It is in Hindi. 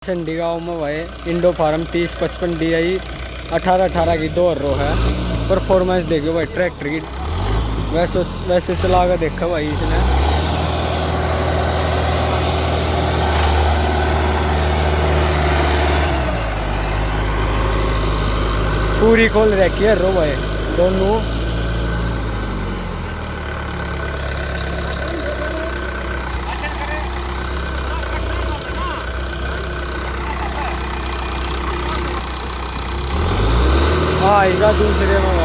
चंडी गाँव में भाई इंडो फार्म 3055 DI 1818 की 2 रो है। परफॉर्मेंस देखो भाई ट्रैक्टर की, वैसे वैसे चला कर देखा भाई इसने। पूरी खोल रखी है रो भाई दोनों। आएगा दूसरे में